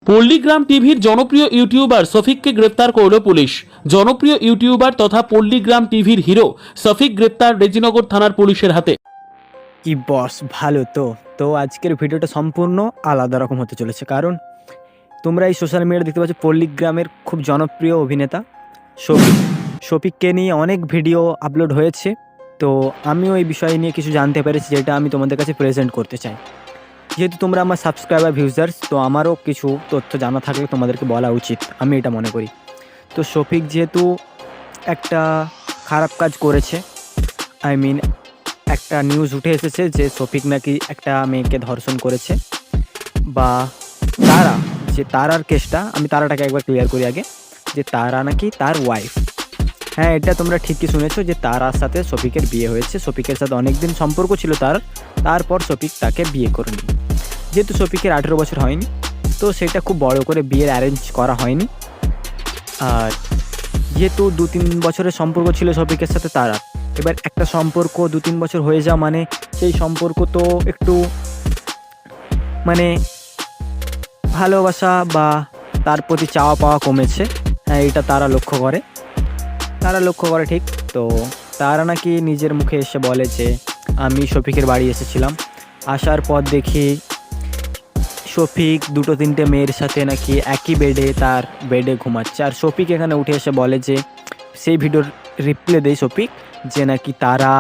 পল্লীগ্রাম টিভির জনপ্রিয় ইউটিউবার শফিককে গ্রেপ্তার করল পুলিশ। জনপ্রিয় ইউটিউবার তথা পল্লীগ্রাম টিভির হিরো শফিক গ্রেপ্তার রেজিনগর থানার পুলিশের হাতে। কি বস, ভালো তো। তো আজকের ভিডিওটা সম্পূর্ণ আলাদা রকম হতে চলেছে, কারণ তোমরা এই সোশ্যাল মিডিয়া দেখতে পাচ্ছ পল্লীগ্রামের খুব জনপ্রিয় অভিনেতা শফিককে নিয়ে অনেক ভিডিও আপলোড হয়েছে। তো আমিও এই বিষয় নিয়ে কিছু জানতে পেরেছি, যেটা আমি তোমাদের কাছে প্রেজেন্ট করতে চাই। যেহেতু তোমরা আমার সাবস্ক্রাইবার ভিউজার্স, তো আমারও কিছু তথ্য জানা থাকলে তোমাদেরকে বলা উচিত, আমি এটা মনে করি। তো শফিক যেহেতু একটা খারাপ কাজ করেছে, একটা নিউজ উঠে এসেছে যে শফিক নাকি একটা মেয়েকে ধর্ষণ করেছে, বা তারার কেসটা, আমি তারাটাকে একবার ক্লিয়ার করি আগে, যে তারা নাকি তার ওয়াইফ। হ্যাঁ, এটা তোমরা ঠিকই শুনেছো যে তারার সাথে শফিকের বিয়ে হয়েছে। শফিকের সাথে অনেক দিন সম্পর্ক ছিল তারপর শফিক তাকে বিয়ে করে নি। যেহেতু শফিকের 18 বছর হয়নি, তো সেটা খুব বড় করে বিয়ের অ্যারেঞ্জ করা হয়নি। আর যেহেতু 2-3 বছরের সম্পর্ক ছিল শফিকের সাথে তারার, এবার একটা সম্পর্ক 2-3 বছর হয়ে যাওয়া মানে সেই সম্পর্ক তো একটু মানে ভালোবাসা বা তার প্রতি চাওয়া পাওয়া কমেছে। হ্যাঁ, এটা তারা লক্ষ্য করে ঠিক। তো তারা নাকি নিজের মুখে এসে বলে যে আমি শফিকের বাড়ি এসেছিলাম, আসার পর দেখি শফিক 2-3টে মেয়ের সাথে নাকি একই তার বেডে ঘুমাচ্ছে। আর শফিক এখানে উঠে এসে বলে যে, সেই ভিডিওর রিপ্লে দেয় শফিক, যে নাকি তারা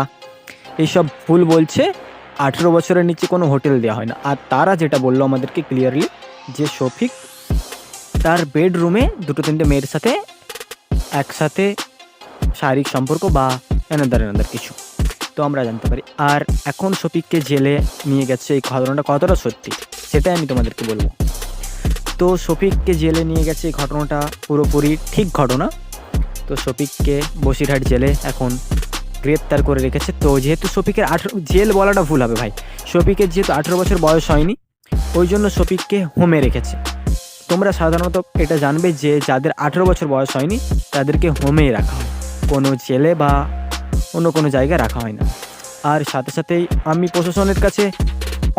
এইসব ভুল বলছে, 18 বছরের নিচে কোনো হোটেল দেওয়া হয় না। আর তারা যেটা বললো আমাদেরকে ক্লিয়ারলি, যে শফিক তার বেডরুমে 2-3টে মেয়ের সাথে একসাথে শারীরিক সম্পর্ক বা এনাদার কিছু, তো আমরা জানতে পারি। আর এখন শফিককে জেলে নিয়ে গেছে, এই ঘটনাটা কতটা সত্যি সেটাই আমি তোমাদেরকে বলবো। তো শফিককে জেলে নিয়ে গেছে, এই ঘটনাটা পুরোপুরি ঠিক ঘটনা। তো শফিককে বসিরহাট জেলে এখন গ্রেপ্তার করে রেখেছে। তো যেহেতু শফিকের জেল বলাটা ভুল হবে ভাই, শফিকের যেহেতু 18 বছর বয়স হয়নি, ওই জন্য শফিককে হোমে রেখেছে। তোমরা সাধারণত এটা জানবে যে যাদের 18 বছর বয়স হয়নি তাদেরকে হোমেই রাখা হয়, কোনো জেলে বা অন্য কোনো জায়গায় রাখা হয় না। আর সাথে সাথেই আমি প্রশাসনের কাছে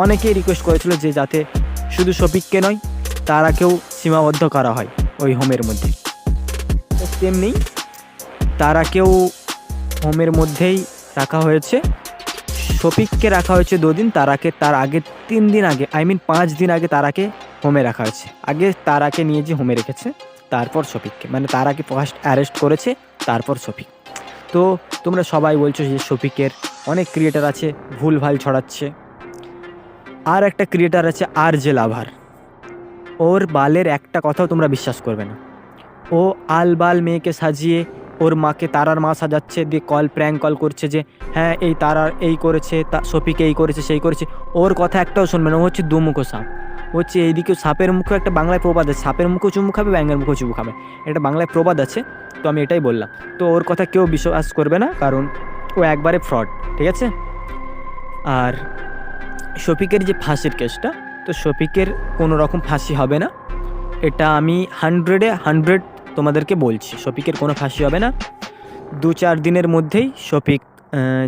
অনেকেই রিকোয়েস্ট করেছিল যে যাতে শুধু শফিককে নয়, তারাকেও সীমাবদ্ধ করা হয় ওই হোমের মধ্যে। তেমনি তারাকেও হোমের মধ্যেই রাখা হয়েছে। শফিককে রাখা হয়েছে 2 দিন, তারাকে তার আগে 3 দিন আগে, 5 দিন আগে তারাকে হোমে রাখা হয়েছে। আগে তারাকে নিয়ে যে হোমে রেখেছে, তারপর শফিককে, মানে তারাকে ফার্স্ট অ্যারেস্ট করেছে, তারপর শফিক। তো তোমরা সবাই বলছো যে শফিকের অনেক ক্রিয়েটার আছে ভুলভাল ছড়াচ্ছে। আর একটা ক্রিয়েটার আছে RJ লাভার, ওর বালের একটা কথাও তোমরা বিশ্বাস করবে না। ও আলবাল মেয়েকে সাজিয়ে ওর মাকে, তারার মা সাজাচ্ছে, দিয়ে প্র্যাঙ্ক কল করছে যে হ্যাঁ এই তারার এই করেছে, শফিক এই করেছে সেই করেছে। ওর কথা একটাও শুনবে না, ও হচ্ছে দুমুখো সাপ। হচ্ছে এইদিকে সাপের মুখে একটা বাংলায় প্রবাদ আছে, সাপের মুখেও চুমু খাবে, ব্যাঙের মুখেও চুমু খাবে, এটা বাংলায় প্রবাদ আছে। তো আমি এটাই বললাম। তো ওর কথা কেউ বিশ্বাস করবে না, কারণ ও একবারে ফ্রড, ঠিক আছে। আর শফিকের যে ফাঁসির কেসটা, তো শফিকের কোনো রকম ফাঁসি হবে না, এটা আমি 100-এ 100 তোমাদেরকে বলছি। শফিকের কোনো ফাঁসি হবে না। 2-4 দিনের মধ্যেই শফিক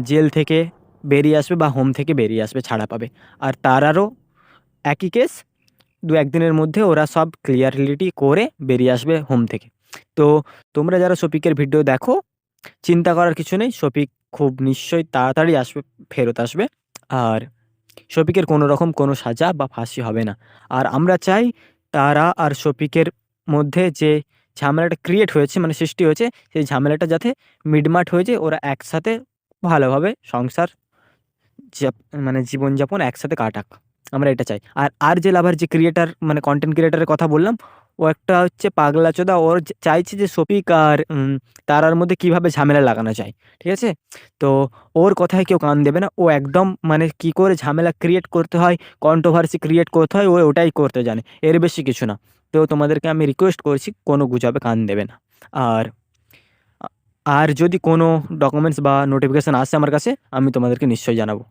জেল থেকে বেরিয়ে আসবে বা হোম থেকে বেরিয়ে আসবে, ছাড়া পাবে। আর তারারও একই কেস, 2-1 দিনের মধ্যে ওরা সব ক্লিয়ারিটি করে বেরিয়ে আসবে হোম থেকে। তো তোমরা যারা শফিকের ভিডিও দেখো, চিন্তা করার কিছু নেই, শফিক খুব নিশ্চয়ই তাড়াতাড়ি ফেরত আসবে। আর শফিকের কোনো রকম কোনো সাজা বা ফাঁসি হবে না। আর আমরা চাই তারা আর শফিকের মধ্যে যে ঝামেলাটা ক্রিয়েট হয়েছে, মানে সৃষ্টি হয়েছে, সেই ঝামেলাটা যাতে মিটমাট হয়ে যায়, ওরা একসাথে ভালোভাবে সংসার মানে জীবনযাপন একসাথে কাটাক, আমরা এটা চাই। আর RJ লাভার যে ক্রিয়েটার, মানে কন্টেন্ট ক্রিয়েটারের কথা বললাম, ও একটা হচ্ছে পাগলা চোদা। ওর চাইছে যে শফিক আর তারার মধ্যে কীভাবে ঝামেলা লাগানো যায়, ঠিক আছে। তো ওর কথায় কেউ কান দেবে না। ও একদম মানে কী করে ঝামেলা ক্রিয়েট করতে হয়, কন্ট্রোভার্সি ক্রিয়েট করতে হয়, ও ওটাই করতে জানে, এর বেশি কিছু না। তো তোমাদেরকে আমি রিকোয়েস্ট করছি, কোনো গুজবে কান দেবে না। আর আর যদি কোনো ডকুমেন্টস বা নোটিফিকেশান আসে আমার কাছে, আমি তোমাদেরকে নিশ্চয়ই জানাবো।